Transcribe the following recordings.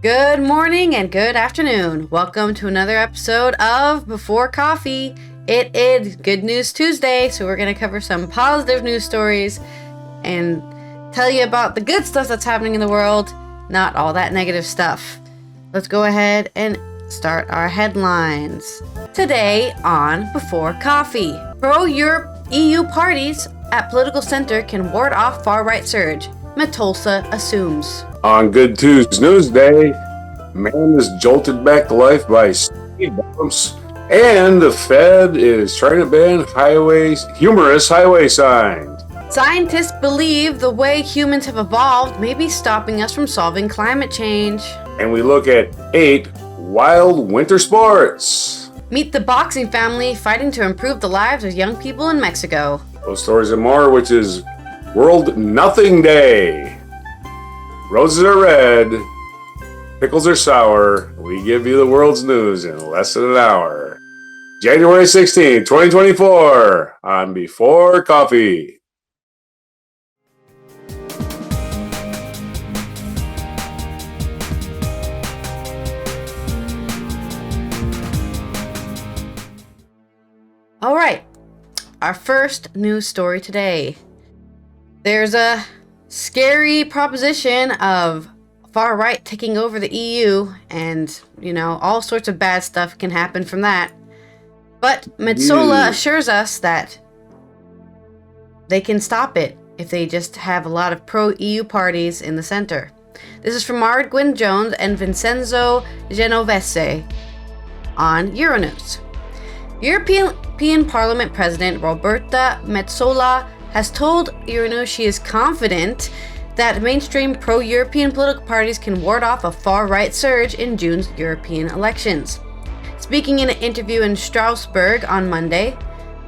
Good morning and good afternoon. Welcome to another episode of Before Coffee. It is Good News Tuesday, so we're going to cover some positive news stories and tell you about the good stuff that's happening in the world, not all that negative stuff. Let's go ahead and start our headlines. Today on Before Coffee, pro-Europe EU parties at political center can ward off far-right surge. Metsola assumes. On Good Tuesday, man is jolted back to life by speed bumps, and the Fed is trying to ban humorous highway signs. Scientists believe the way humans have evolved may be stopping us from solving climate change. And we look at 8 wild winter sports. Meet the boxing family fighting to improve the lives of young people in Mexico. Those stories and more, which is World Nothing Day. Roses are red, pickles are sour. We give you the world's news in less than an hour. January 16, 2024, on Before Coffee. All right, our first news story today. There's a scary proposition of far right taking over the EU, and all sorts of bad stuff can happen from that. But Metsola assures us that they can stop it if they just have a lot of pro-EU parties in the center. This is from Margwin Jones and Vincenzo Genovese on Euronews. European Parliament President Roberta Metsola has told Euronews she is confident that mainstream pro-European political parties can ward off a far-right surge in June's European elections. Speaking in an interview in Strasbourg on Monday,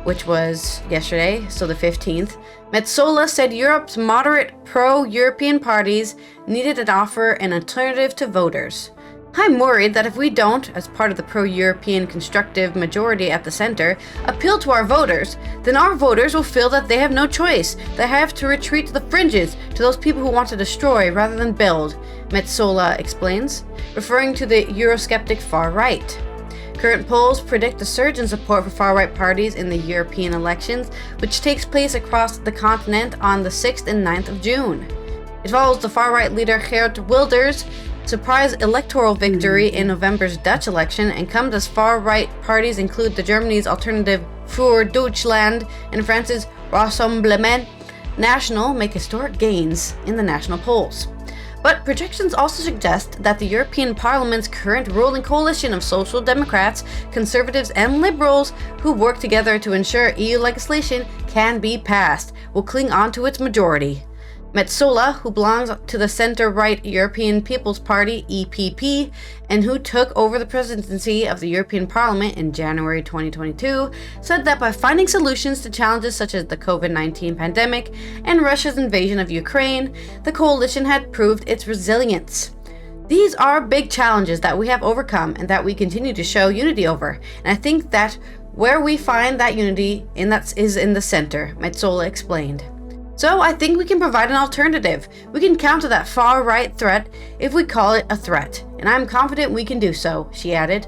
which was yesterday, so the 15th, Metsola said Europe's moderate pro-European parties needed to offer an alternative to voters. I'm worried that if we don't, as part of the pro-European constructive majority at the center, appeal to our voters, then our voters will feel that they have no choice. They have to retreat to the fringes, to those people who want to destroy rather than build, Metsola explains, referring to the Eurosceptic far right. Current polls predict a surge in support for far-right parties in the European elections, which takes place across the continent on the 6th and 9th of June. It follows the far-right leader Geert Wilders' surprise electoral victory in November's Dutch election, and comes as far-right parties include the Germany's Alternative für Deutschland and France's Rassemblement National make historic gains in the national polls. But projections also suggest that the European Parliament's current ruling coalition of Social Democrats, Conservatives, and Liberals, who work together to ensure EU legislation can be passed, will cling on to its majority. Metsola, who belongs to the center-right European People's Party, EPP, and who took over the presidency of the European Parliament in January 2022, said that by finding solutions to challenges such as the COVID-19 pandemic and Russia's invasion of Ukraine, the coalition had proved its resilience. These are big challenges that we have overcome and that we continue to show unity over, and I think that where we find that unity is in the center, Metsola explained. So I think we can provide an alternative. We can counter that far-right threat if we call it a threat, and I'm confident we can do so, she added.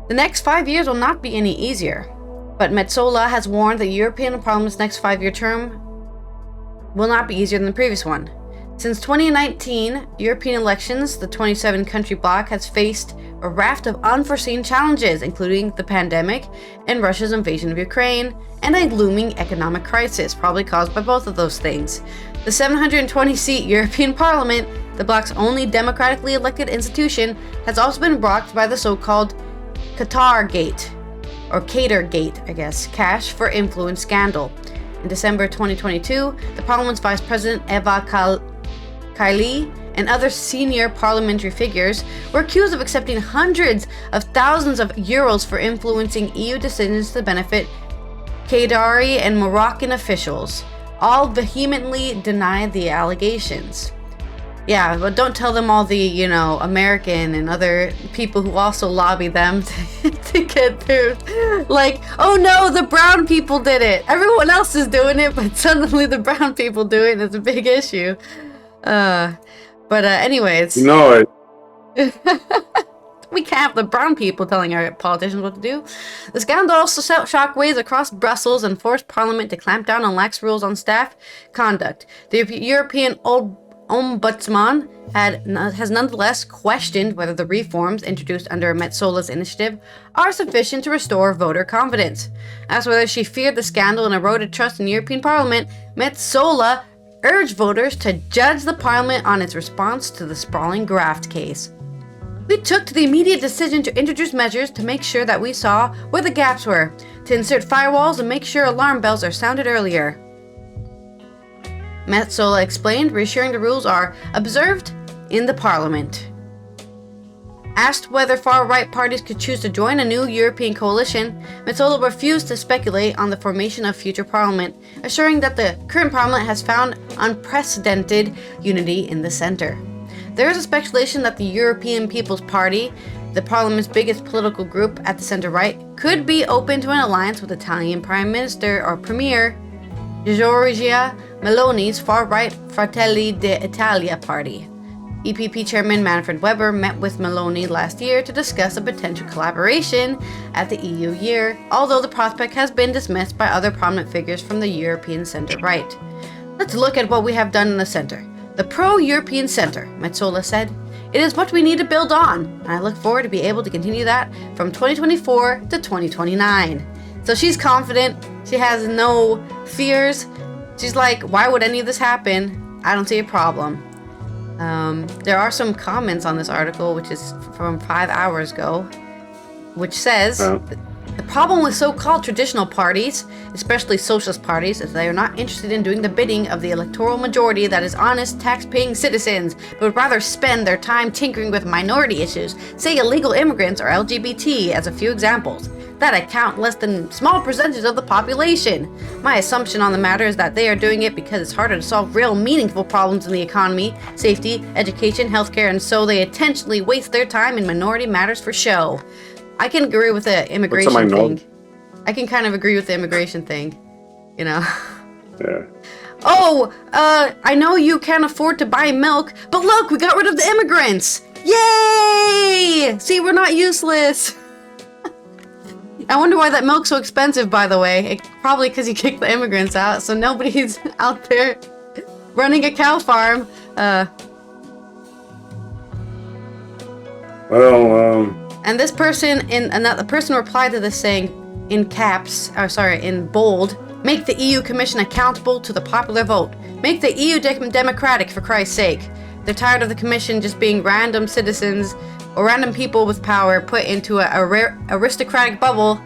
The next 5 years will not be any easier, but Metsola has warned that European Parliament's next 5-year term will not be easier than the previous one. Since 2019 European elections, the 27-country bloc has faced a raft of unforeseen challenges, including the pandemic and Russia's invasion of Ukraine, and a looming economic crisis, probably caused by both of those things. The 720-seat European Parliament, the bloc's only democratically elected institution, has also been rocked by the so-called Qatargate, or Catergate, cash for influence scandal. In December 2022, the Parliament's Vice President Eva Kaili and other senior parliamentary figures were accused of accepting hundreds of thousands of euros for influencing EU decisions to benefit Qatari and Moroccan officials. All vehemently denied the allegations. Yeah, but don't tell them all the, American and other people who also lobby them to get through. Like, oh no, the brown people did it. Everyone else is doing it, but suddenly the brown people do it, and it's a big issue. Anyways. We can't have the brown people telling our politicians what to do. The scandal also sent shockwaves across Brussels and forced Parliament to clamp down on lax rules on staff conduct. The European Ombudsman has nonetheless questioned whether the reforms introduced under Metzola's initiative are sufficient to restore voter confidence. As whether she feared the scandal and eroded trust in European Parliament, Metsola urged voters to judge the Parliament on its response to the sprawling graft case. We took the immediate decision to introduce measures to make sure that we saw where the gaps were, to insert firewalls and make sure alarm bells are sounded earlier. Metsola explained, reassuring the rules are observed in the Parliament. Asked whether far-right parties could choose to join a new European coalition, Metsola refused to speculate on the formation of future Parliament, assuring that the current Parliament has found unprecedented unity in the centre. There is a speculation that the European People's Party, the Parliament's biggest political group at the centre-right, could be open to an alliance with Italian Prime Minister or Premier Giorgia Meloni's far-right Fratelli d'Italia party. EPP Chairman Manfred Weber met with Meloni last year to discuss a potential collaboration at the EU year, although the prospect has been dismissed by other prominent figures from the European centre-right. Let's look at what we have done in the centre. The pro-European centre, Metsola said. It is what we need to build on, and I look forward to be able to continue that from 2024 to 2029. So she's confident. She has no fears. She's like, why would any of this happen? I don't see a problem. There are some comments on this article, which is from 5 hours ago, which says, the problem with so-called traditional parties, especially socialist parties, is they are not interested in doing the bidding of the electoral majority that is honest, tax-paying citizens, but would rather spend their time tinkering with minority issues, say illegal immigrants or LGBT as a few examples, that account less than small percentage of the population. My assumption on the matter is that they are doing it because it's harder to solve real meaningful problems in the economy, safety, education, healthcare, and so they intentionally waste their time in minority matters for show. I can agree with the immigration thing. I can kind of agree with the immigration thing, you know. Yeah. Oh, I know you can't afford to buy milk, but look, we got rid of the immigrants! Yay! See, we're not useless. I wonder why that milk's so expensive, by the way. Probably because you kicked the immigrants out, so nobody's out there running a cow farm. And this person the person replied to this saying in bold, make the EU Commission accountable to the popular vote. Make the EU democratic, for Christ's sake. They're tired of the Commission just being random citizens or random people with power put into a rare aristocratic bubble,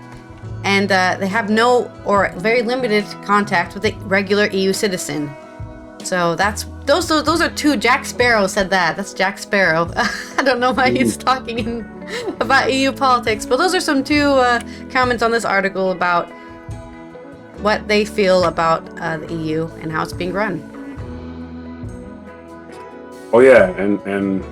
and they have no or very limited contact with a regular EU citizen. So those are two. Jack Sparrow said that. That's Jack Sparrow. I don't know why he's talking about EU politics, but those are some two comments on this article about what they feel about the EU and how it's being run. Oh yeah, and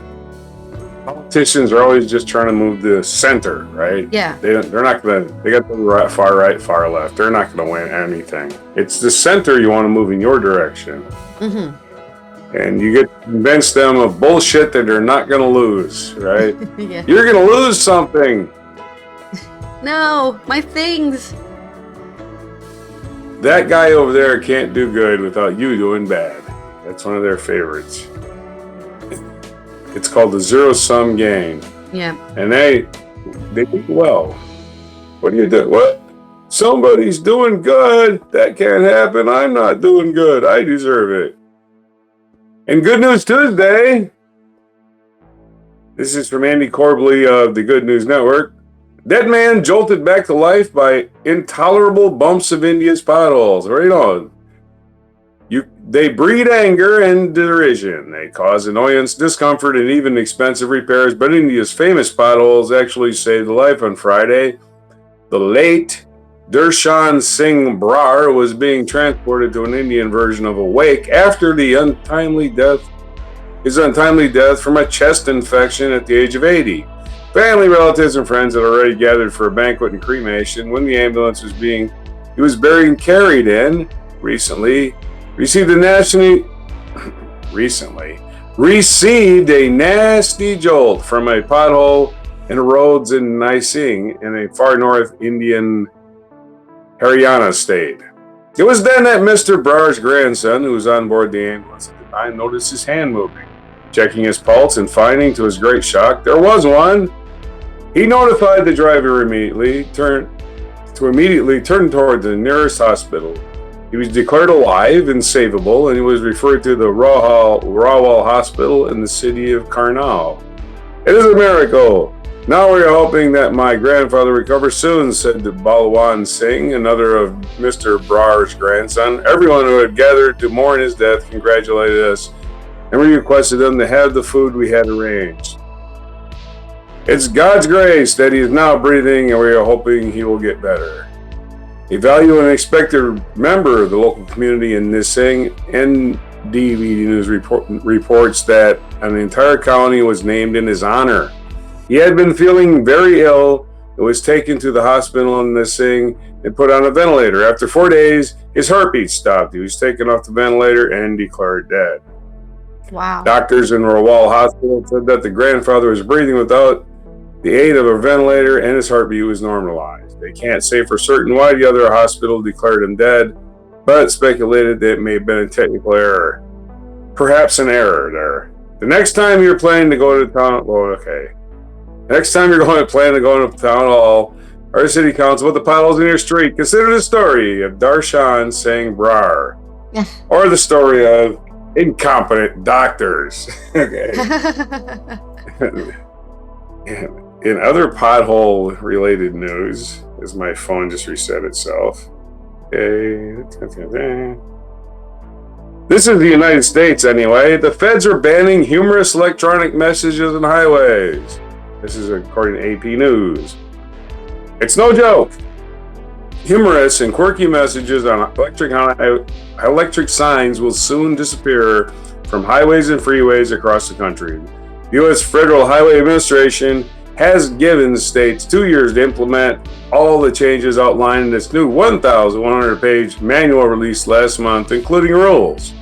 politicians are always just trying to move the center, right? Yeah. They're not gonna. They got the far right, far left. They're not gonna win anything. It's the center you want to move in your direction. Mm-hmm. And you get to convince them of bullshit that they're not gonna lose, right? Yeah. You're gonna lose something. No, my things. That guy over there can't do good without you doing bad. That's one of their favorites. It's called the zero-sum game. Yeah. And they do well. What do you do? What? Somebody's doing good. That can't happen. I'm not doing good. I deserve it. And Good News Tuesday. This is from Andy Corbley of the Good News Network. Dead man jolted back to life by intolerable bumps of India's potholes. Right on. They breed anger and derision. They cause annoyance, discomfort, and even expensive repairs. But India's famous potholes actually saved the life on Friday. The late Darshan Singh Brar was being transported to an Indian version of a wake after his untimely death from a chest infection at the age of 80. Family, relatives, and friends had already gathered for a banquet and cremation when the ambulance he was buried and received a received a nasty jolt from a pothole in the roads in Naising in a far north Indian Haryana state. It was then that Mr. Brar's grandson, who was on board the ambulance at the time, noticed his hand moving. Checking his pulse and finding, to his great shock, there was one. He notified the driver immediately, turned toward the nearest hospital. He was declared alive and savable, and he was referred to the Rawal Hospital in the city of Karnal. It is a miracle. Now we are hoping that my grandfather recovers soon, said Balwan Singh, another of Mr. Brar's grandson. Everyone who had gathered to mourn his death congratulated us, and we requested them to have the food we had arranged. It's God's grace that he is now breathing, and we are hoping he will get better. A valued and expected member of the local community in Nising, NDV News reports that an entire colony was named in his honor. He had been feeling very ill and was taken to the hospital in Nising and put on a ventilator. After 4 days, his heartbeat stopped. He was taken off the ventilator and declared dead. Wow. Doctors in Rawal Hospital said that the grandfather was breathing without the aid of a ventilator and his heartbeat was normalized. They can't say for certain why the other hospital declared him dead, but speculated that it may have been a technical error. Perhaps an error there. The next time you're planning to go to town, Next time you're planning to go to town hall or city council with the potholes in your street, consider the story of Darshan Singh Brar, or the story of incompetent doctors. Okay. In other pothole-related news, as my phone just reset itself. Okay. This is the United States, anyway. The feds are banning humorous electronic messages on highways. This is according to AP News. It's no joke. Humorous and quirky messages on electric signs will soon disappear from highways and freeways across the country. The U.S. Federal Highway Administration has given states 2 years to implement all the changes outlined in this new 1,100-page manual released last month, including rules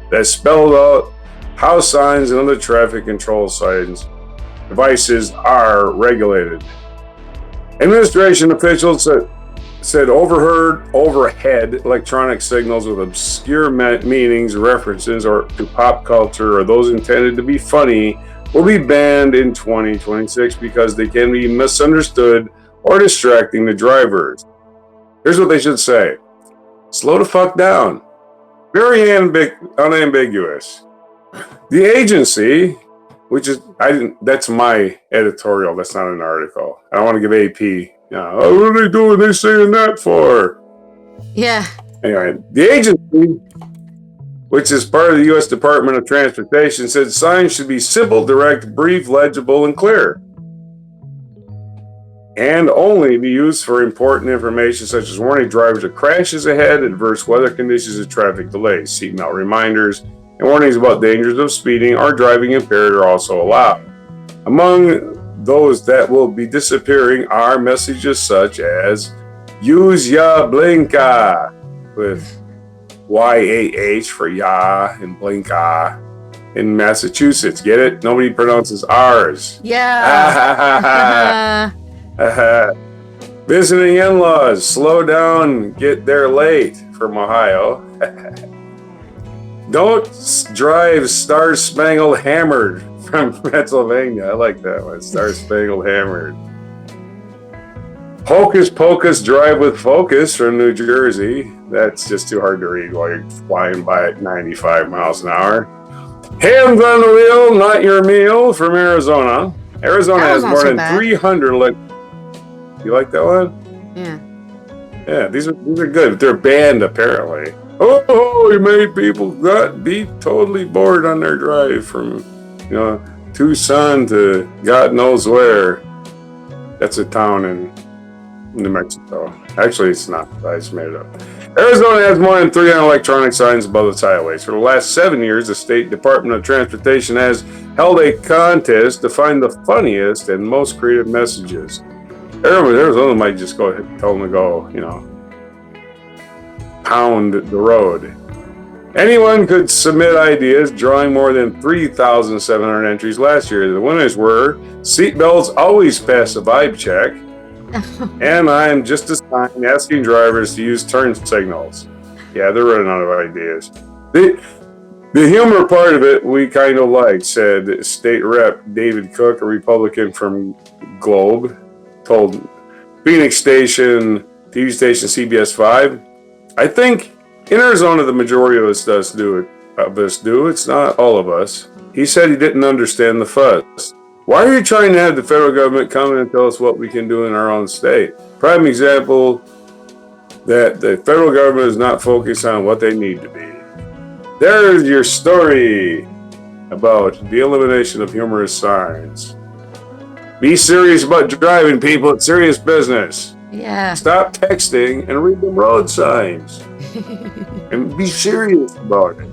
that spelled out how signs and other traffic control signs devices are regulated. Administration officials said overhead electronic signals with obscure meanings, references or to pop culture or those intended to be funny will be banned in 2026 because they can be misunderstood or distracting to drivers. Here's what they should say. Slow the fuck down. Very unambiguous. The agency, which is, that's my editorial, that's not an article. I don't want to give AP, oh, what are they doing? They're saying that for? Yeah. Anyway, the agency, which is part of the U.S. Department of Transportation, said signs should be simple, direct, brief, legible, and clear, and only be used for important information such as warning drivers of crashes ahead, adverse weather conditions, and traffic delays. Seatbelt reminders and warnings about dangers of speeding or driving impaired are also allowed. Among those that will be disappearing are messages such as use ya blinka with YAH for ya and blinka in Massachusetts. Get it? Nobody pronounces R's. Yeah. Visiting in-laws, slow down, get there late from Ohio. Don't drive Star Spangled Hammered from Pennsylvania. I like that one, Star Spangled Hammered. Hocus Pocus Drive with Focus from New Jersey. That's just too hard to read while you're flying by at 95 miles an hour. Hands on the wheel, not your meal from Arizona. Arizona has more than 300. You like that one? Yeah. Yeah, these are good. They're banned apparently. Oh, you made people not be totally bored on their drive from, Tucson to God knows where. That's a town in New Mexico. Actually, it's not. I just made it up. Arizona has more than 300 electronic signs above its highways. For the last 7 years, the State Department of Transportation has held a contest to find the funniest and most creative messages. Arizona might just tell them to go, pound the road. Anyone could submit ideas, drawing more than 3,700 entries last year. The winners were seatbelts always pass a vibe check, and I'm just a sign asking drivers to use turn signals. Yeah, they're running out of ideas. The humor part of it we kind of like, said State Rep David Cook, a Republican from Globe, told Phoenix station, TV station CBS 5. I think in Arizona, the majority of us do. It's not all of us. He said he didn't understand the fuss. Why are you trying to have the federal government come in and tell us what we can do in our own state? Prime example that the federal government is not focused on what they need to be. There's your story about the elimination of humorous signs. Be serious about driving, people. It's serious business. Yeah. Stop texting and read the road signs. And be serious about it.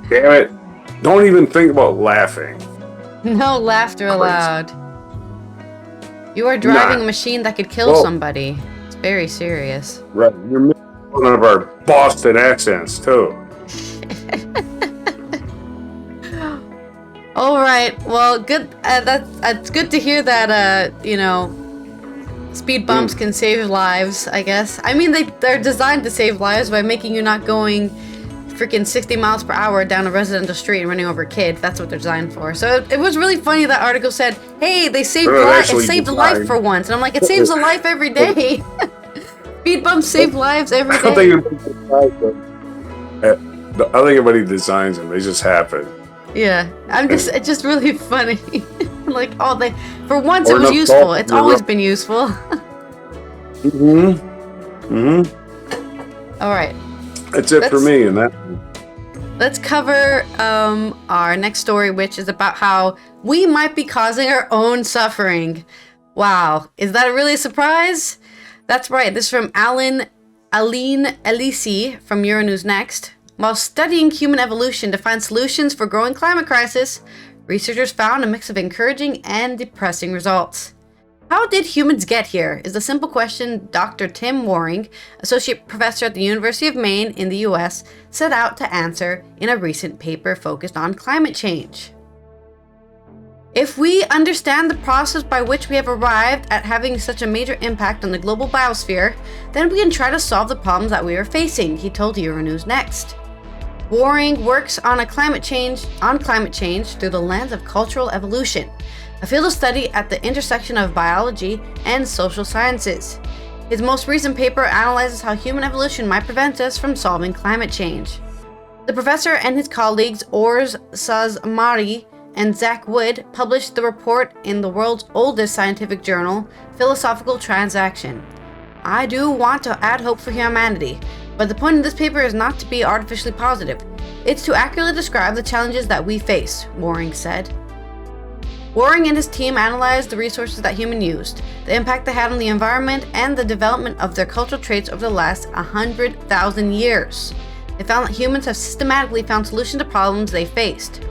Damn it. Don't even think about laughing. No laughter allowed. You are driving a machine that could kill somebody. It's very serious. Right. You're missing one of our Boston accents, too. All right. Well, good. That's good to hear that. Speed bumps can save lives, I guess. I mean, they're designed to save lives by making you not going freaking 60 miles per hour down a residential street and running over a kid. That's what they're designed for. So it was really funny that article said, hey, they saved it saved a life for once. And I'm like, it saves a life every day. Speed bumps save lives every day. I think everybody designs them. They just happen. Yeah. It's just really funny. Like, for once it was useful. It's always been useful. All right. That's it for me. And let's cover our next story, which is about how we might be causing our own suffering. Wow. Is that really a surprise? That's right. This is from Aline Elisi from Euronews Next. While studying human evolution to find solutions for growing climate crisis, researchers found a mix of encouraging and depressing results. How did humans get here is the simple question Dr. Tim Waring, associate professor at the University of Maine in the US, set out to answer in a recent paper focused on climate change. If we understand the process by which we have arrived at having such a major impact on the global biosphere, then we can try to solve the problems that we are facing, he told Euronews Next. Waring works on climate change through the lens of cultural evolution, a field of study at the intersection of biology and social sciences. His most recent paper analyzes how human evolution might prevent us from solving climate change. The professor and his colleagues Ors Sazmari and Zach Wood published the report in the world's oldest scientific journal, Philosophical Transaction. I do want to add hope for humanity, but the point of this paper is not to be artificially positive. It's to accurately describe the challenges that we face, Waring said. Waring and his team analyzed the resources that humans used, the impact they had on the environment, and the development of their cultural traits over the last 100,000 years. They found that humans have systematically found solutions to problems they faced.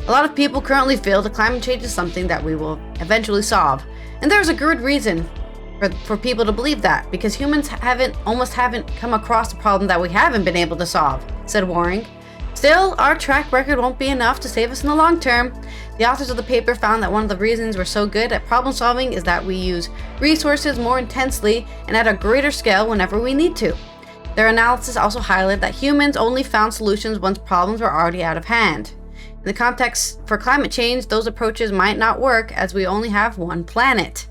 A lot of people currently feel that climate change is something that we will eventually solve, and there's a good reason for people to believe that, because humans almost haven't come across a problem that we haven't been able to solve, said Waring. Still, our track record won't be enough to save us in the long term. The authors of the paper found that one of the reasons we're so good at problem solving is that we use resources more intensely and at a greater scale whenever we need to. Their analysis also highlighted that humans only found solutions once problems were already out of hand. In the context for climate change, those approaches might not work as we only have one planet.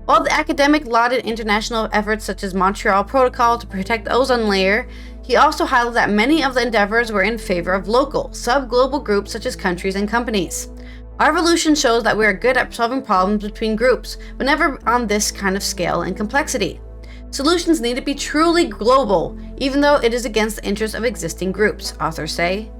While the academic lauded international efforts such as Montreal Protocol to protect the ozone layer, he also highlighted that many of the endeavors were in favor of local, sub-global groups such as countries and companies. Our evolution shows that we are good at solving problems between groups, but never on this kind of scale and complexity. Solutions need to be truly global, even though it is against the interests of existing groups, authors say.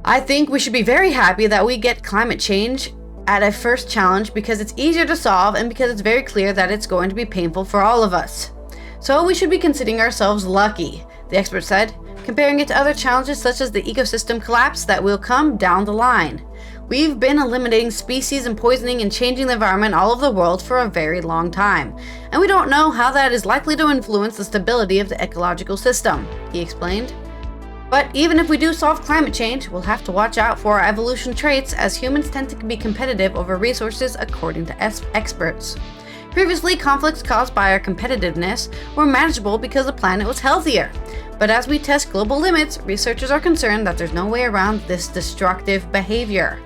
I think we should be very happy that we get climate change at a first challenge because it's easier to solve and because it's very clear that it's going to be painful for all of us. So we should be considering ourselves lucky, the expert said, comparing it to other challenges such as the ecosystem collapse that will come down the line. We've been eliminating species and poisoning and changing the environment all over the world for a very long time, and we don't know how that is likely to influence the stability of the ecological system, he explained. But even if we do solve climate change, we'll have to watch out for our evolution traits, as humans tend to be competitive over resources according to experts. Previously, conflicts caused by our competitiveness were manageable because the planet was healthier. But as we test global limits, researchers are concerned that there's no way around this destructive behavior,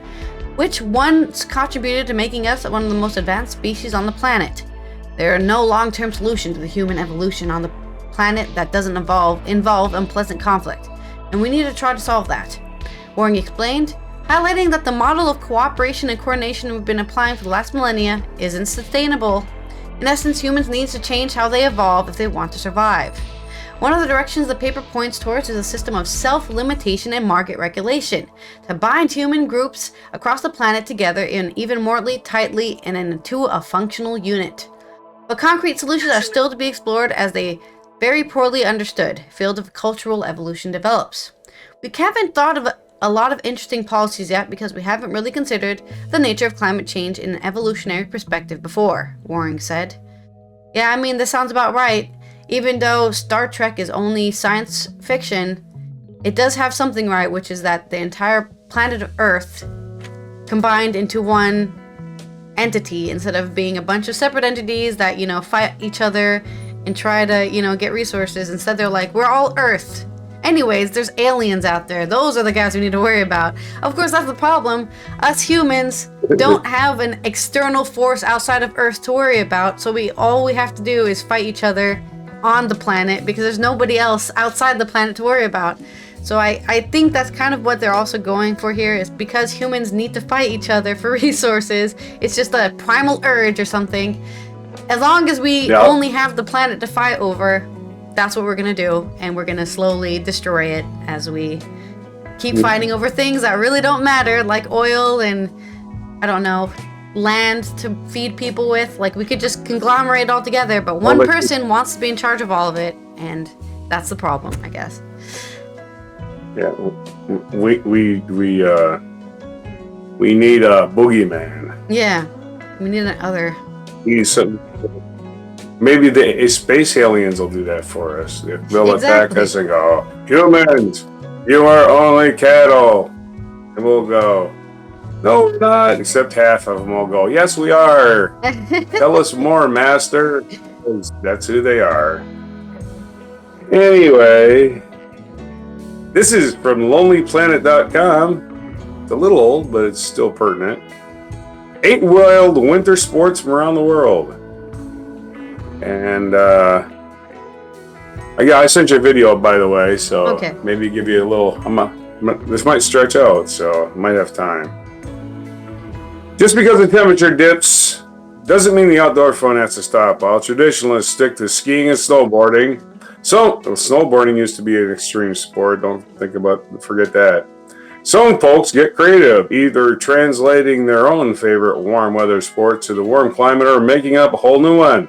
which once contributed to making us one of the most advanced species on the planet. There are no long-term solution to the human evolution on the planet that doesn't involve unpleasant conflict, and we need to try to solve that, Waring explained, highlighting that the model of cooperation and coordination we've been applying for the last millennia isn't sustainable. In essence, humans need to change how they evolve if they want to survive. One of the directions the paper points towards is a system of self-limitation and market regulation to bind human groups across the planet together in even more tightly and into a functional unit. But concrete solutions are still to be explored as the very poorly understood field of cultural evolution develops. We haven't thought of a lot of interesting policies yet because we haven't really considered the nature of climate change in an evolutionary perspective before, Waring said. Yeah, I mean, this sounds about right. Even though Star Trek is only science fiction, it does have something right, which is that the entire planet of Earth combined into one entity instead of being a bunch of separate entities that, fight each other and try to, get resources. Instead, they're like, we're all Earth. Anyways, there's aliens out there. Those are the guys we need to worry about. Of course, that's the problem. Us humans don't have an external force outside of Earth to worry about, so all we have to do is fight each other on the planet because there's nobody else outside the planet to worry about. So I think that's kind of what they're also going for here, is because humans need to fight each other for resources. It's just a primal urge or something. As long as we only have the planet to fight over, that's what we're gonna do, and we're gonna slowly destroy it as we keep fighting over things that really don't matter, like oil and, I don't know, land to feed people with. Like, we could just conglomerate it all together, but one person wants to be in charge of all of it, and that's the problem, I guess. Yeah, we need a boogeyman. Yeah, we need another. We need some. Maybe the space aliens will do that for us. They'll attack us and go, humans, you are only cattle. And we'll go, no, we're not. Except half of them will go, yes, we are. Tell us more, master. That's who they are. Anyway, this is from lonelyplanet.com. It's a little old, but it's still pertinent. 8 wild winter sports from around the world. And I sent you a video, by the way, so maybe give you a little. This might stretch out, so I might have time. Just because the temperature dips doesn't mean the outdoor fun has to stop. While traditionalists stick to skiing and snowboarding, so snowboarding used to be an extreme sport. Don't forget that. Some folks get creative, either translating their own favorite warm weather sport to the warm climate or making up a whole new one.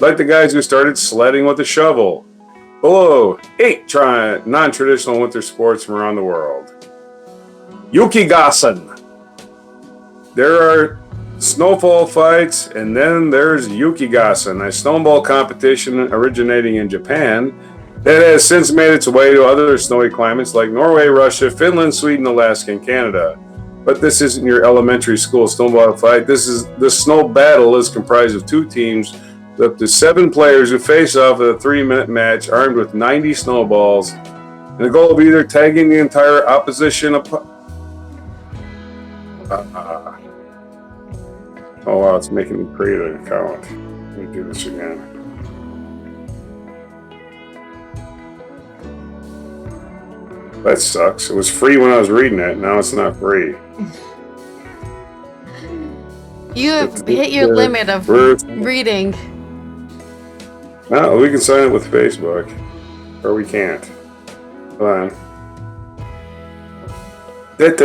Like the guys who started sledding with a shovel. Below, 8 non-traditional winter sports from around the world. Yukigassen. There are snowfall fights, and then there's Yukigassen, a snowball competition originating in Japan that has since made its way to other snowy climates like Norway, Russia, Finland, Sweden, Alaska, and Canada. But this isn't your elementary school snowball fight. The snow battle is comprised of 2 teams with up to 7 players who face off in a 3-minute match armed with 90 snowballs. And the goal of either tagging the entire opposition oh wow, it's making me create an account. Let me do this again. That sucks. It was free when I was reading it. Now it's not free. You have hit your limit of reading. No, we can sign it with Facebook. Or we can't. Hold on. It's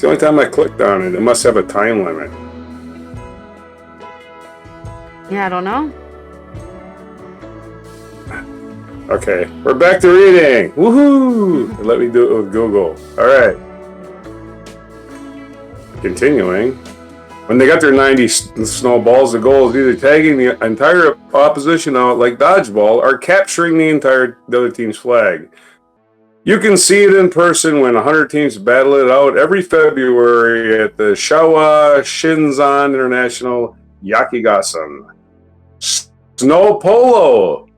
the only time I clicked on it. It must have a time limit. Yeah, I don't know. Okay, we're back to reading. Woohoo! Let me do it with Google. All right. Continuing, when they got their 90 snowballs, the goal is either tagging the entire opposition out like dodgeball or capturing the other team's flag. You can see it in person when 100 teams battle it out every February at the Showa Shinzan International Yakigasan. Snow Polo.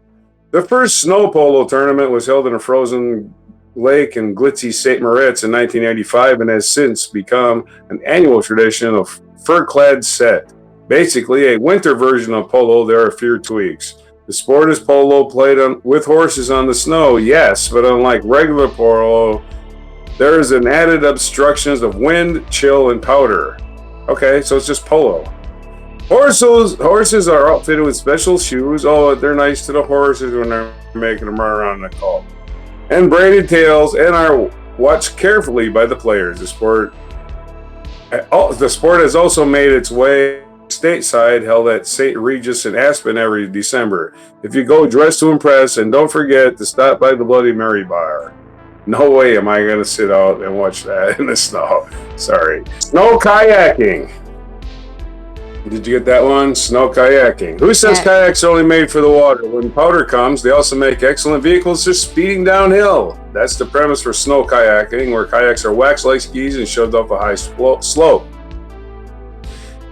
The first snow polo tournament was held in a frozen lake in Glitzy, St. Moritz in 1985 and has since become an annual tradition of fur-clad set. Basically, a winter version of polo. There are a few tweaks. The sport is polo played with horses on the snow, yes, but unlike regular polo, there is an added obstructions of wind, chill, and powder. Okay, so it's just polo. Horses are outfitted with special shoes. Oh, they're nice to the horses when they're making them run around the cult. And braided tails, and are watched carefully by the players. The sport has also made its way stateside, held at St. Regis in Aspen every December. If you go, dress to impress, and don't forget to stop by the Bloody Mary bar. No way am I going to sit out and watch that in the snow. Sorry. Snow kayaking. Did you get that one? Snow kayaking. Who says kayaks are only made for the water? When powder comes, they also make excellent vehicles for speeding downhill. That's the premise for snow kayaking, where kayaks are waxed like skis and shoved up a high slope.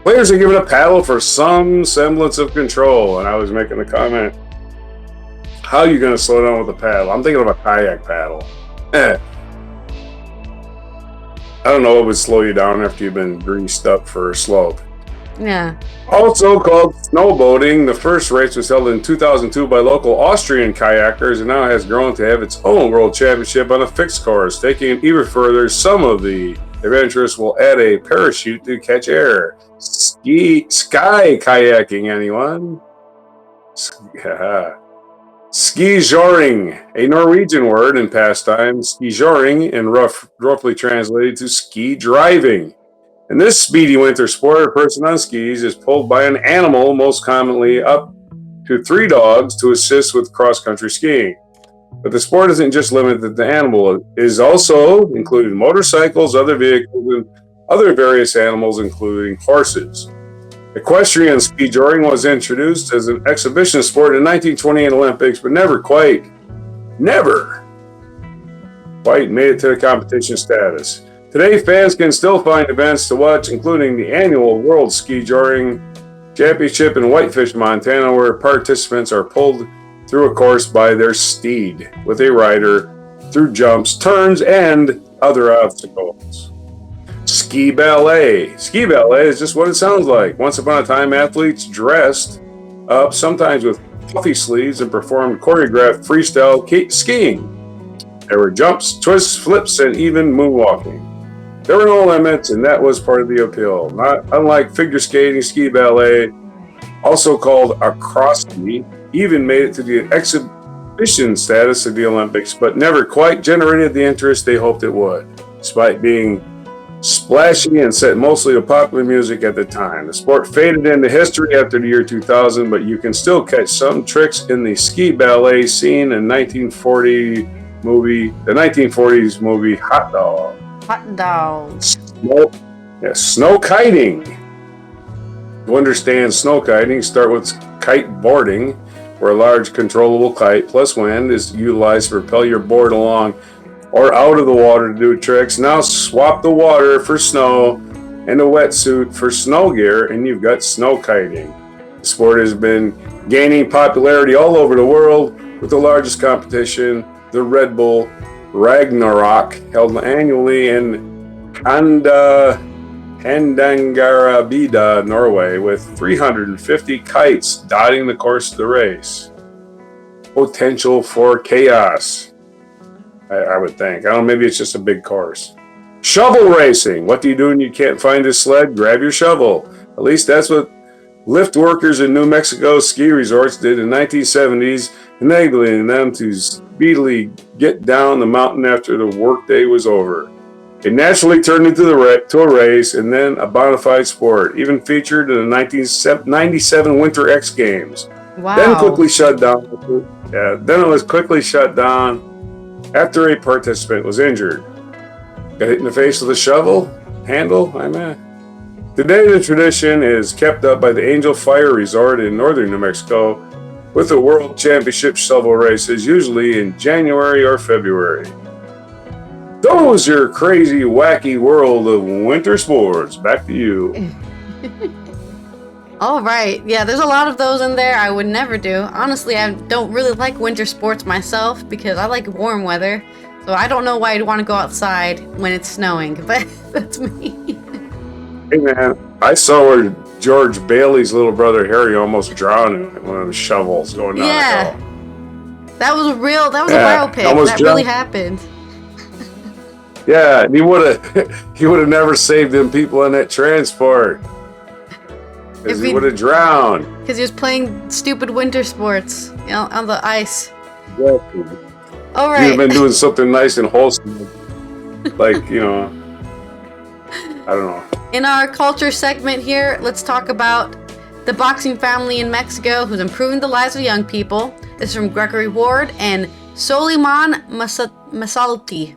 Players are given a paddle for some semblance of control. And I was making the comment, how are you going to slow down with a paddle? I'm thinking of a kayak paddle. I don't know what would slow you down after you've been greased up for a slope. Yeah. Also called snowboarding, the first race was held in 2002 by local Austrian kayakers and now has grown to have its own world championship on a fixed course. Taking it even further, some of the adventurers will add a parachute to catch air. Sky kayaking, anyone? Skijoring, a Norwegian word in pastime. Skijoring, and roughly translated to ski driving. In this speedy winter sport, a person on skis is pulled by an animal, most commonly up to 3 dogs, to assist with cross-country skiing. But the sport isn't just limited to animal. It is also including motorcycles, other vehicles, and other various animals, including horses. Equestrian skijoring was introduced as an exhibition sport in 1928 Olympics, but never quite made it to the competition status. Today, fans can still find events to watch, including the annual World Skijoring Championship in Whitefish, Montana, where participants are pulled through a course by their steed with a rider through jumps, turns, and other obstacles. Ski ballet. Ski ballet is just what it sounds like. Once upon a time, athletes dressed up, sometimes with puffy sleeves, and performed choreographed freestyle skiing. There were jumps, twists, flips, and even moonwalking. There were no limits, and that was part of the appeal. Not unlike figure skating, ski ballet, also called acroski, even made it to the exhibition status of the Olympics, but never quite generated the interest they hoped it would, despite being splashy and set mostly to popular music at the time. The sport faded into history after the year 2000, but you can still catch some tricks in the ski ballet scene in the 1940s movie Hot Dog. Hot dogs. Snow kiting. To understand snow kiting, start with kite boarding, where a large controllable kite plus wind is utilized to propel your board along or out of the water to do tricks. Now swap the water for snow and a wetsuit for snow gear, and you've got snow kiting. The sport has been gaining popularity all over the world, with the largest competition, the Red Bull Ragnarok, held annually in Handangarabida, Norway, with 350 kites dotting the course of the race. Potential for chaos, I would think. I don't know, maybe it's just a big course. Shovel racing. What do you do when you can't find a sled? Grab your shovel. At least that's what lift workers in New Mexico ski resorts did in the 1970s, enabling them to speedily get down the mountain after the workday was over. It naturally turned into a race and then a bona fide sport, even featured in the 1997 Winter X Games. Wow. Then it was quickly shut down after a participant was injured. Got hit in the face with a shovel? handle, I'm at. Today, the tradition is kept up by the Angel Fire Resort in northern New Mexico, with the World Championship shovel races usually in January or February. Those are crazy, wacky world of winter sports. Back to you. All right. Yeah, there's a lot of those in there I would never do. Honestly, I don't really like winter sports myself because I like warm weather. So I don't know why I'd want to go outside when it's snowing, but that's me. Hey man, I saw where George Bailey's little brother Harry almost drowned in one of the shovels going down the hill. That was a biopic. That really happened. Yeah, and he would have never saved them people in that transport. Because he would have drowned. Because he was playing stupid winter sports, on the ice. Exactly. All right. He'd have been doing something nice and wholesome. Like, I don't know. In our culture segment here, let's talk about the boxing family in Mexico who's improving the lives of young people. This is from Gregory Ward and Soliman Masalti.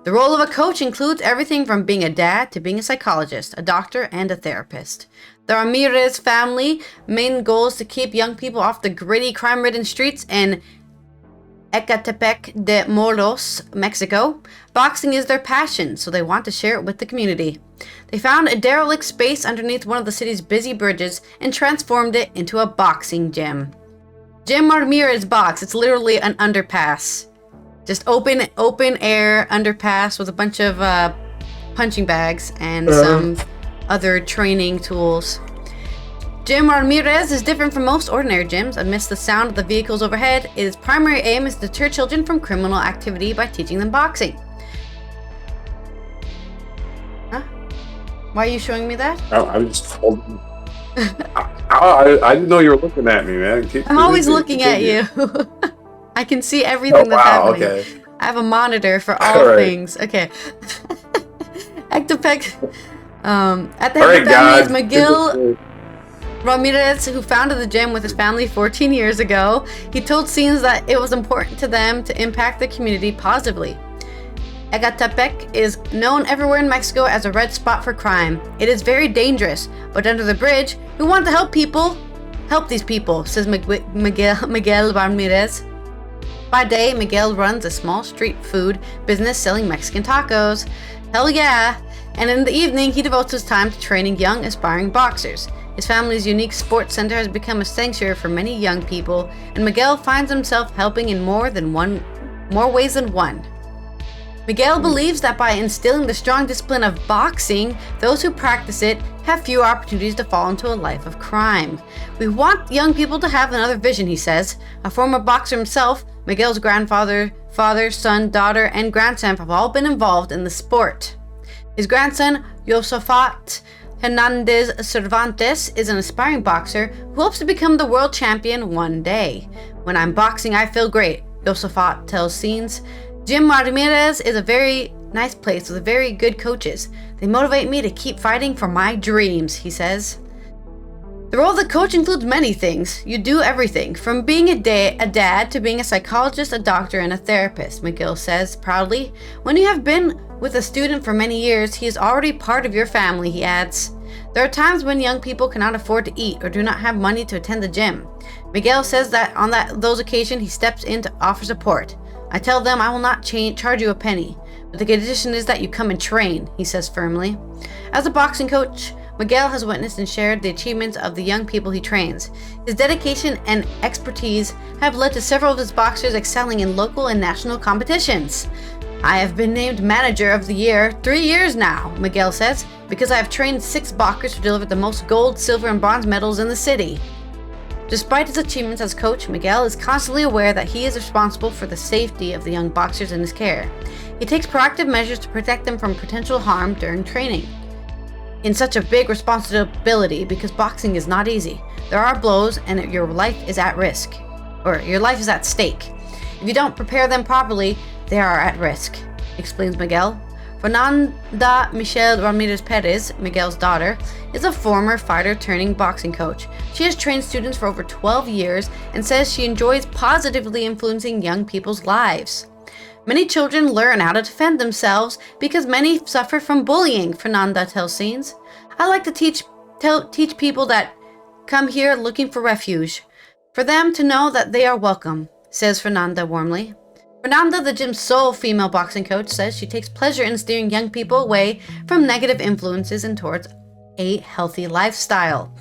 The role of a coach includes everything from being a dad to being a psychologist, a doctor, and a therapist. The Ramirez family main goal is to keep young people off the gritty, crime-ridden streets in Ecatepec de Morelos, Mexico. Boxing is their passion, so they want to share it with the community. They found a derelict space underneath one of the city's busy bridges and transformed it into a boxing gym. Jim Ramirez Box. It's literally an underpass. Just open air underpass with a bunch of punching bags and some other training tools. Gym Ramirez is different from most ordinary gyms. Amidst the sound of the vehicles overhead, its primary aim is to deter children from criminal activity by teaching them boxing. Huh? Why are you showing me that? I'm just holding. I didn't know you were looking at me, man. I'm always looking at you. I can see everything that's happening. Okay. I have a monitor for all things. Okay. Ectopec. At the head of the family is Miguel Ramirez, who founded the gym with his family 14 years ago. He told scenes that it was important to them to impact the community positively. Ecatepec is known everywhere in Mexico as a red spot for crime. It is very dangerous, but under the bridge, we want to help these people, says Miguel Ramirez. By day, Miguel runs a small street food business selling Mexican tacos. Hell yeah! And in the evening, he devotes his time to training young, aspiring boxers. His family's unique sports center has become a sanctuary for many young people, and Miguel finds himself helping in more ways than one. Miguel believes that by instilling the strong discipline of boxing, those who practice it have fewer opportunities to fall into a life of crime. We want young people to have another vision, he says. A former boxer himself, Miguel's grandfather, father, son, daughter, and grandson have all been involved in the sport. His grandson, Josafat Hernandez Cervantes, is an aspiring boxer who hopes to become the world champion one day. When I'm boxing, I feel great, Josafat tells Scenes. Gym Ramirez is a very nice place with very good coaches. They motivate me to keep fighting for my dreams, he says. The role of the coach includes many things. You do everything, from being a dad to being a psychologist, a doctor, and a therapist, Miguel says proudly. When you have been with a student for many years, he is already part of your family, he adds. There are times when young people cannot afford to eat or do not have money to attend the gym. Miguel says that on those occasions he steps in to offer support. I tell them I will not charge you a penny, but the condition is that you come and train, he says firmly. As a boxing coach, Miguel has witnessed and shared the achievements of the young people he trains. His dedication and expertise have led to several of his boxers excelling in local and national competitions. I have been named Manager of the Year 3 years now, Miguel says, because I have trained 6 boxers who delivered the most gold, silver, and bronze medals in the city. Despite his achievements as coach, Miguel is constantly aware that he is responsible for the safety of the young boxers in his care. He takes proactive measures to protect them from potential harm during training. In such a big responsibility, because boxing is not easy. There are blows and your life is at risk, or your life is at stake. If you don't prepare them properly, they are at risk, explains Miguel. Fernanda Michelle Ramirez Perez, Miguel's daughter, is a former fighter turning boxing coach. She has trained students for over 12 years and says she enjoys positively influencing young people's lives. Many children learn how to defend themselves because many suffer from bullying, Fernanda tells Scenes. I like to teach people that come here looking for refuge, for them to know that they are welcome, says Fernanda warmly. Fernanda, the gym's sole female boxing coach, says she takes pleasure in steering young people away from negative influences and towards a healthy lifestyle.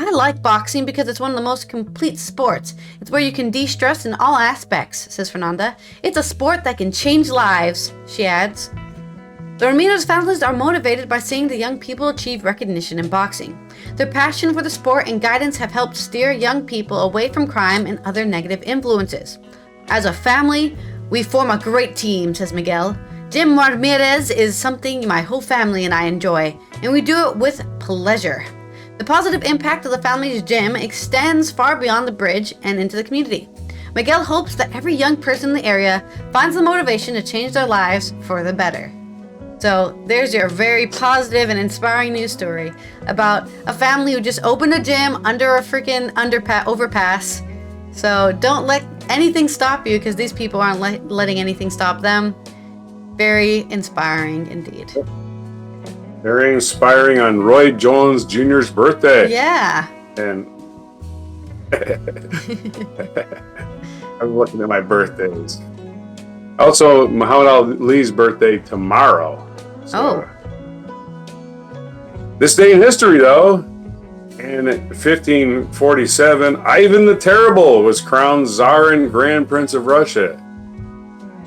I like boxing because it's one of the most complete sports. It's where you can de-stress in all aspects, says Fernanda. It's a sport that can change lives, she adds. The Ramirez families are motivated by seeing the young people achieve recognition in boxing. Their passion for the sport and guidance have helped steer young people away from crime and other negative influences. As a family, we form a great team, says Miguel. Gym Ramirez is something my whole family and I enjoy, and we do it with pleasure. The positive impact of the family's gym extends far beyond the bridge and into the community. Miguel hopes that every young person in the area finds the motivation to change their lives for the better. So there's your very positive and inspiring news story about a family who just opened a gym under a freaking overpass. So don't let anything stop you, because these people aren't letting anything stop them. Very inspiring indeed. Very inspiring on Roy Jones Jr.'s birthday. Yeah. And I'm looking at my birthdays. Also, Muhammad Ali's birthday tomorrow. So, this day in history, though, in 1547, Ivan the Terrible was crowned Tsar and Grand Prince of Russia.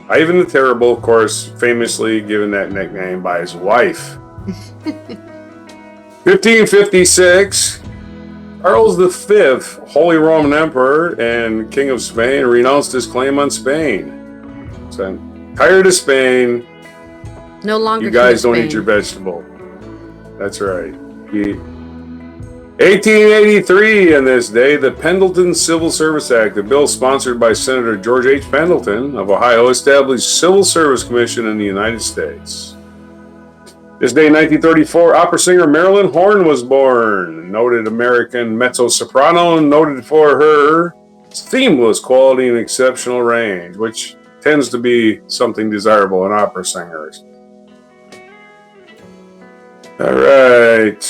Ivan the Terrible, of course, famously given that nickname by his wife. 1556, Charles V, Holy Roman Emperor and King of Spain, renounced his claim on Spain. So I'm tired of Spain. No longer. You guys don't eat your vegetable. That's right. 1883, on this day, the Pendleton Civil Service Act, a bill sponsored by Senator George H. Pendleton of Ohio, established Civil Service Commission in the United States. This day, 1934, opera singer Marilyn Horne was born. Noted American mezzo-soprano, noted for her seamless quality and exceptional range, which tends to be something desirable in opera singers. All right.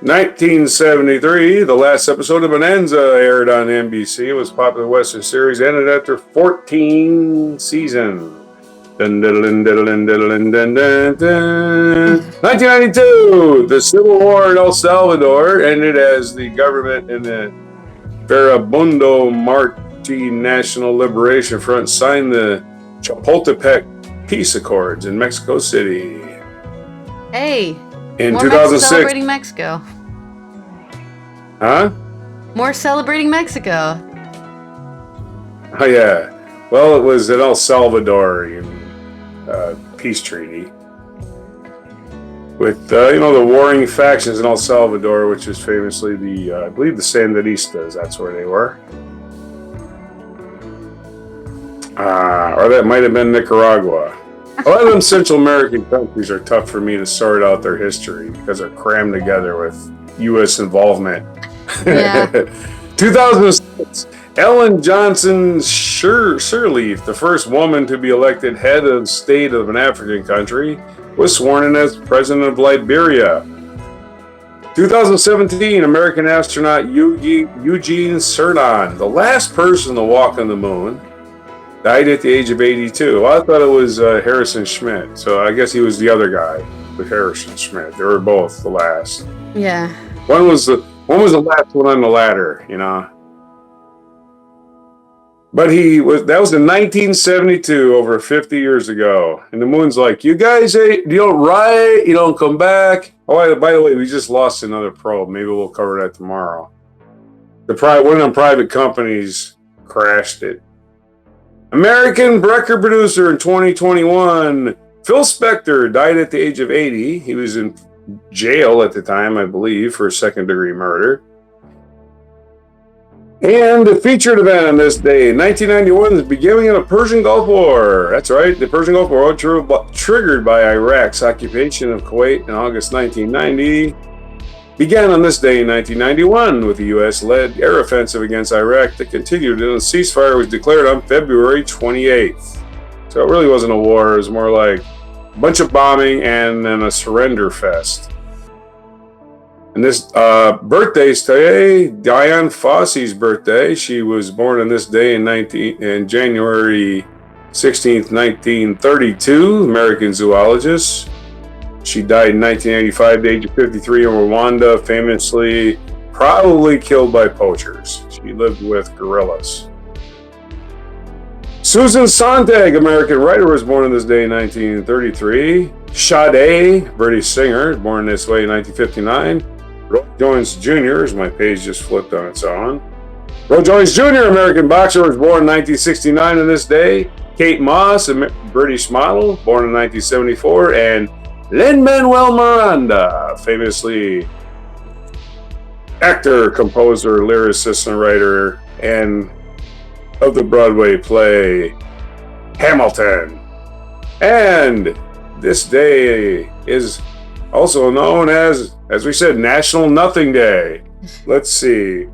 1973, the last episode of Bonanza aired on NBC. It was a popular Western series, ended after 14 seasons. 1992, the Civil War in El Salvador ended as the government and the Farabundo Marti National Liberation Front signed the Chapultepec Peace Accords in Mexico City. Hey, in more 2006. Celebrating Mexico. Huh? More celebrating Mexico. Oh, yeah. Well, it was an El Salvadorian peace treaty with, the warring factions in El Salvador, which is famously I believe the Sandinistas. That's where they were. Or that might have been Nicaragua. A lot of them Central American countries are tough for me to sort out their history because they're crammed together with U.S. involvement. Yeah. 2006, Ellen Johnson Sirleaf, the first woman to be elected head of state of an African country, was sworn in as president of Liberia. 2017, American astronaut Eugene Cernan, the last person to walk on the moon, died at the age of 82. Well, I thought it was Harrison Schmitt, so I guess he was the other guy with Harrison Schmitt. They were both the last. Yeah. One was the last one on the ladder, But that was in 1972, over 50 years ago. And the moon's like, you guys, you don't ride, you don't come back. Oh, by the way, we just lost another probe. Maybe we'll cover that tomorrow. One of them private companies crashed it. American record producer in 2021, Phil Spector, died at the age of 80. He was in jail at the time, I believe, for second-degree murder. And the featured event on this day, 1991, the beginning of the Persian Gulf War. That's right, the Persian Gulf War, triggered by Iraq's occupation of Kuwait in August 1990, began on this day in 1991 with the U.S.-led air offensive against Iraq that continued until a ceasefire was declared on February 28th. So it really wasn't a war. It was more like a bunch of bombing and then a surrender fest. And this birthday's today, Diane Fossey's birthday. She was born on this day in January 16th, 1932, American zoologist. She died in 1985 at the age of 53 in Rwanda, famously probably killed by poachers. She lived with gorillas. Susan Sontag, American writer, was born on this day in 1933. Sade, British singer, born this way in 1959. Roy Jones Jr., as my page just flipped on its own. Roy Jones Jr., American boxer, was born in 1969 on this day. Kate Moss, a British model, born in 1974. And Lin-Manuel Miranda, famously actor, composer, lyricist, and writer, and of the Broadway play Hamilton. And this day is also known as we said, National Nothing Day. Let's see.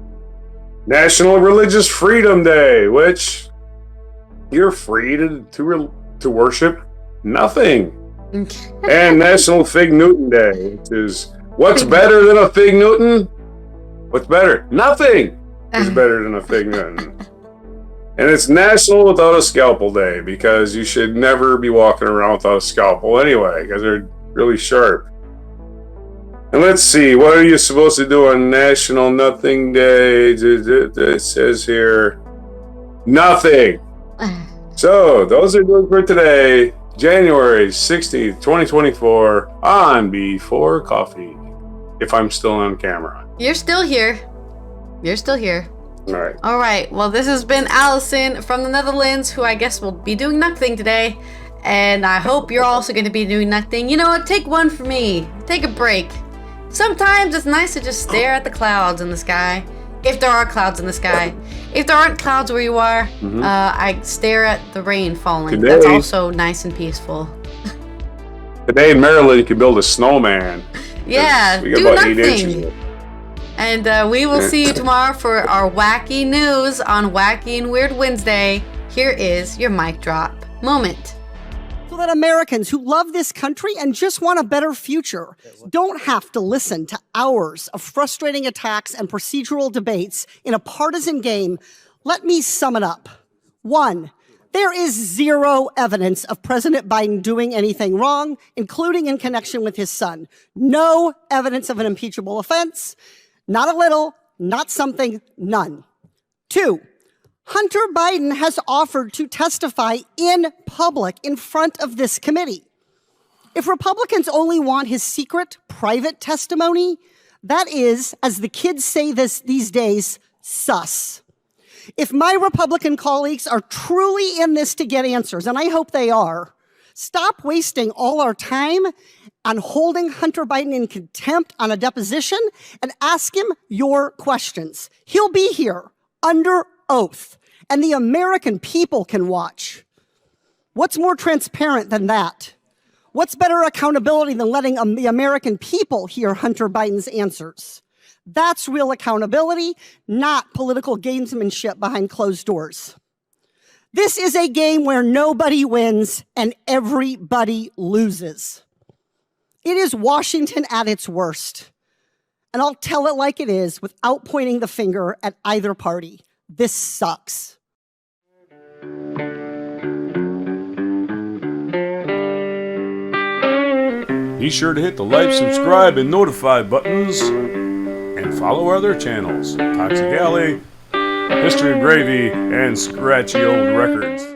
National Religious Freedom Day, which you're free to worship nothing. And National Fig Newton Day, which is what's better than a Fig Newton? What's better? Nothing is better than a Fig Newton. And it's National Without a Scalpel Day, because you should never be walking around without a scalpel anyway, because they're really sharp. And let's see, what are you supposed to do on National Nothing Day? It says here, nothing. So, those are good for today, January 16th, 2024, on Before Coffee. If I'm still on camera. You're still here. You're still here. All right. Well, this has been Allison from the Netherlands, who I guess will be doing nothing today. And I hope you're also going to be doing nothing. You know what? Take one for me. Take a break. Sometimes it's nice to just stare at the clouds in the sky. If there are clouds in the sky. If there aren't clouds where you are, I stare at the rain falling. Today, that's also nice and peaceful. Today in Maryland, you can build a snowman. Yeah, we got do about 8 inches nothing. of it. And we will see you tomorrow for our wacky news on Wacky and Weird Wednesday. Here is your mic drop moment. So that Americans who love this country and just want a better future don't have to listen to hours of frustrating attacks and procedural debates in a partisan game, let me sum it up. 1, there is zero evidence of President Biden doing anything wrong, including in connection with his son. No evidence of an impeachable offense. Not a little, not something, none. 2, Hunter Biden has offered to testify in public in front of this committee. If Republicans only want his secret, private testimony, that is, as the kids say these days, sus. If my Republican colleagues are truly in this to get answers, and I hope they are, stop wasting all our time on holding Hunter Biden in contempt on a deposition and ask him your questions. He'll be here under oath, and the American people can watch. What's more transparent than that? What's better accountability than letting the American people hear Hunter Biden's answers? That's real accountability, not political gamesmanship behind closed doors. This is a game where nobody wins and everybody loses. It is Washington at its worst. And I'll tell it like it is without pointing the finger at either party. This sucks. Be sure to hit the like, subscribe, and notify buttons, and follow our other channels, Toxic Alley, History of Gravy, and Scratchy Old Records.